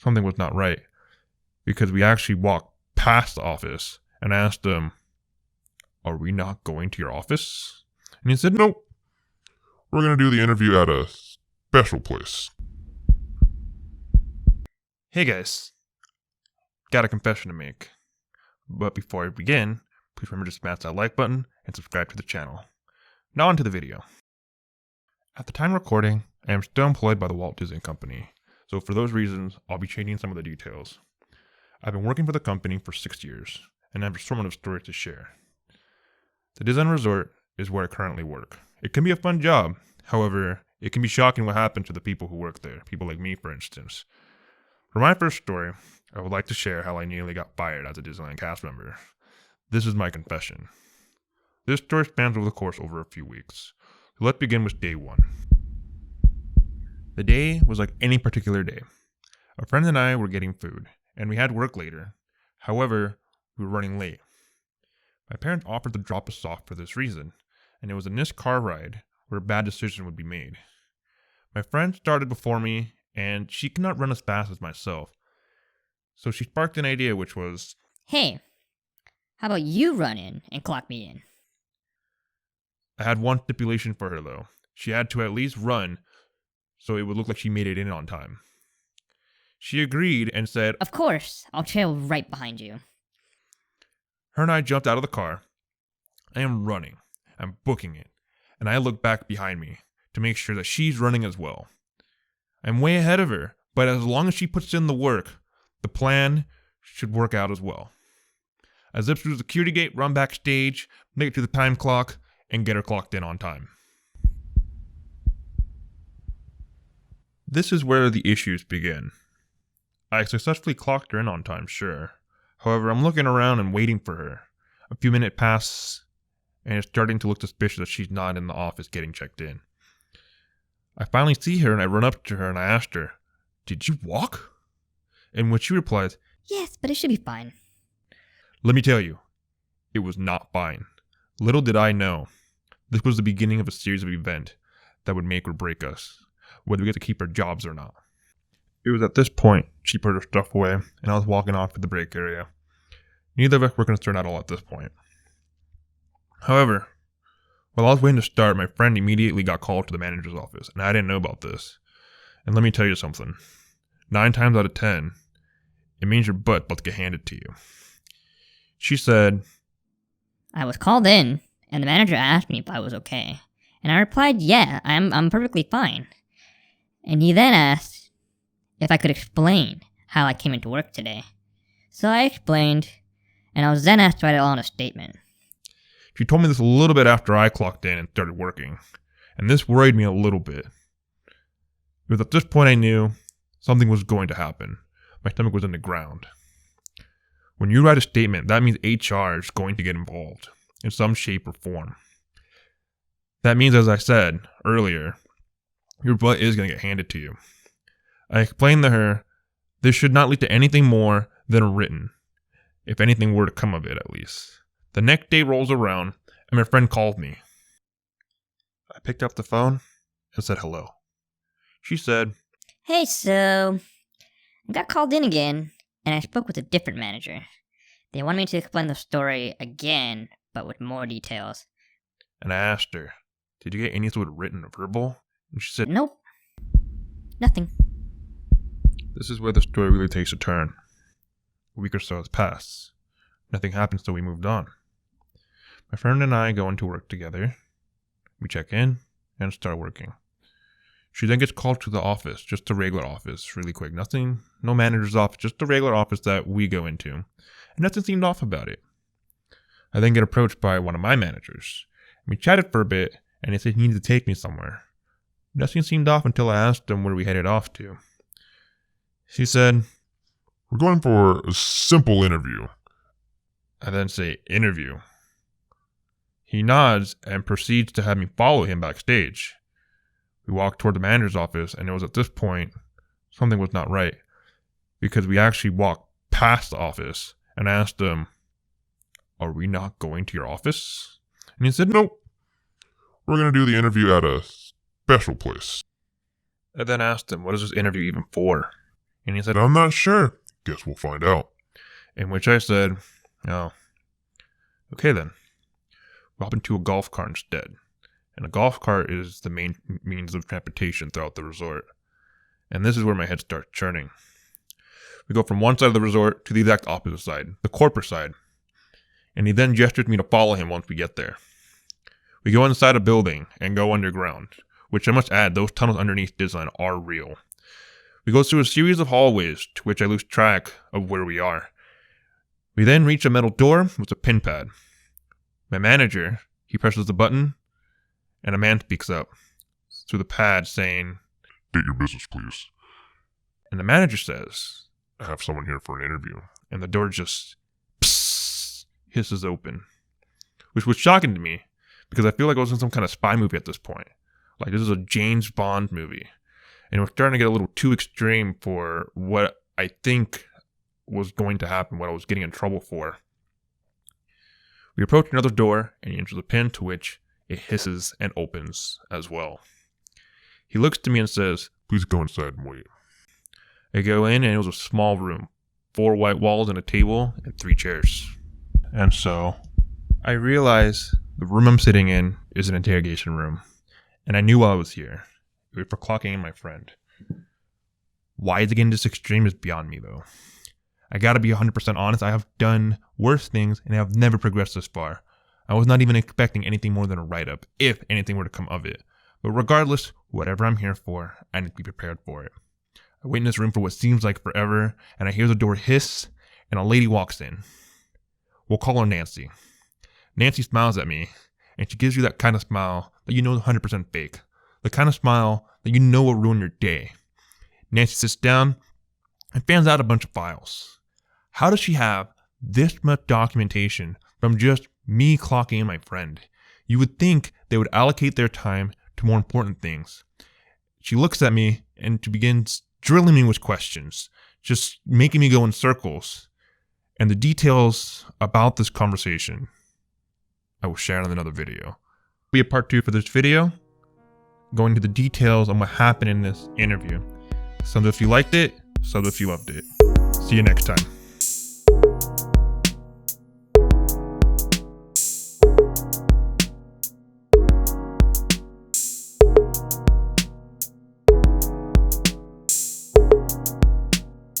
something was not right because we actually walked past the office and asked him, "Are we not going to your office?" And he said, "Nope. We're going to do the interview at a special place." Hey guys, got a confession to make. But before I begin, please remember to smash that like button and subscribe to the channel. Now on to the video. At the time of recording, I am still employed by the Walt Disney Company, so for those reasons, I'll be changing some of the details. I've been working for the company for 6 years, and I have a sort of story to share. The Disney Resort is where I currently work. It can be a fun job, however, it can be shocking what happens to the people who work there, people like me for instance. For my first story, I would like to share how I nearly got fired as a Disneyland cast member. This is my confession. This story spans over the course over a few weeks. So let's begin with day 1. The day was like any particular day. A friend and I were getting food, and we had work later. However, we were running late. My parents offered to drop us off for this reason, and it was in this car ride where a bad decision would be made. My friend started before me, and she could not run as fast as myself. So she sparked an idea, which was, "Hey, how about you run in and clock me in?" I had one stipulation for her though. She had to at least run so it would look like she made it in on time. She agreed and said, "Of course, I'll trail right behind you." Her and I jumped out of the car. I am running. I'm booking it. And I look back behind me to make sure that she's running as well. I'm way ahead of her, but as long as she puts in the work, the plan should work out as well. I zip through the security gate, run backstage, make it to the time clock, and get her clocked in on time. This is where the issues begin. I successfully clocked her in on time, sure. However, I'm looking around and waiting for her. A few minutes pass, and it's starting to look suspicious that she's not in the office getting checked in. I finally see her and I run up to her and I asked her, "Did you walk?" And when she replies, "Yes, but it should be fine." Let me tell you, it was not fine. Little did I know, this was the beginning of a series of events that would make or break us, whether we get to keep our jobs or not. It was at this point she put her stuff away and I was walking off to the break area. Neither of us were concerned at all at this point. However, while I was waiting to start, my friend immediately got called to the manager's office, and I didn't know about this. And let me tell you something. 9 times out of 10, it means your butt about to get handed to you. She said, "I was called in, and the manager asked me if I was okay. And I replied, yeah, I'm perfectly fine. And he then asked if I could explain how I came into work today. So I explained, and I was then asked to write it all in a statement." She told me this a little bit after I clocked in and started working, and this worried me a little bit. It was at this point I knew something was going to happen. My stomach was in the ground. When you write a statement, that means HR is going to get involved in some shape or form. That means, as I said earlier, your butt is going to get handed to you. I explained to her this should not lead to anything more than a written, if anything were to come of it at least. The next day rolls around, and my friend called me. I picked up the phone and said hello. She said, "Hey, so I got called in again, and I spoke with a different manager. They wanted me to explain the story again, but with more details." And I asked her, "Did you get any sort of written or verbal?" And she said, "Nope. Nothing." This is where the story really takes a turn. A week or so has passed. Nothing happens, so we moved on. My friend and I go into work together. We check in and start working. She then gets called to the office, just a regular office, really quick. Nothing, no manager's office, just a regular office that we go into. And nothing seemed off about it. I then get approached by one of my managers. We chatted for a bit, and he said he needed to take me somewhere. Nothing seemed off until I asked him where we headed off to. She said, "We're going for a simple interview." I then say, "Interview?" He nods and proceeds to have me follow him backstage. We walked toward the manager's office, and it was at this point something was not right because we actually walked past the office and asked him, "Are we not going to your office?" And he said, "Nope. We're going to do the interview at a special place." I then asked him, "What is this interview even for?" And he said, I'm not sure. Guess we'll find out. in which I said, oh, okay then. We'll hop into a golf cart instead. And a golf cart is the main means of transportation throughout the resort. And this is where my head starts churning. We go from one side of the resort to the exact opposite side, the corporate side. And he then gestures me to follow him once we get there. We go inside a building and go underground, which I must add, those tunnels underneath Disneyland are real. We go through a series of hallways to which I lose track of where we are. We then reach a metal door with a pin pad. My manager, he presses the button, and a man speaks up through the pad saying, State your business, please. and the manager says, I have someone here for an interview. and the door just psst, hisses open, which was shocking to me because I feel like I was in some kind of spy movie at this point. Like, this is a James Bond movie, and it was starting to get a little too extreme for what I think was going to happen, what I was getting in trouble for. We approach another door, and he enters a pin to which it hisses and opens as well. He looks to me and says, Please go inside and wait. I go in, and it was a small room, 4 white walls and a table and 3 chairs. And so I realize the room I'm sitting in is an interrogation room, and I knew while I was here. It was for clocking in my friend. Why it's getting this extreme is beyond me, though. I gotta be 100% honest, I have done worse things and I have never progressed this far. I was not even expecting anything more than a write-up, if anything were to come of it. But regardless, whatever I'm here for, I need to be prepared for it. I wait in this room for what seems like forever, and I hear the door hiss, and a lady walks in. We'll call her Nancy. Nancy smiles at me, and she gives you that kind of smile that you know is 100% fake. The kind of smile that you know will ruin your day. Nancy sits down and fans out a bunch of files. How does she have this much documentation from just me clocking in my friend? You would think they would allocate their time to more important things. She looks at me and she begins drilling me with questions, just making me go in circles. And the details about this conversation, I will share in another video. Be a part 2 for this video, going into the details on what happened in this interview. Some if you liked it, some if you loved it. See you next time.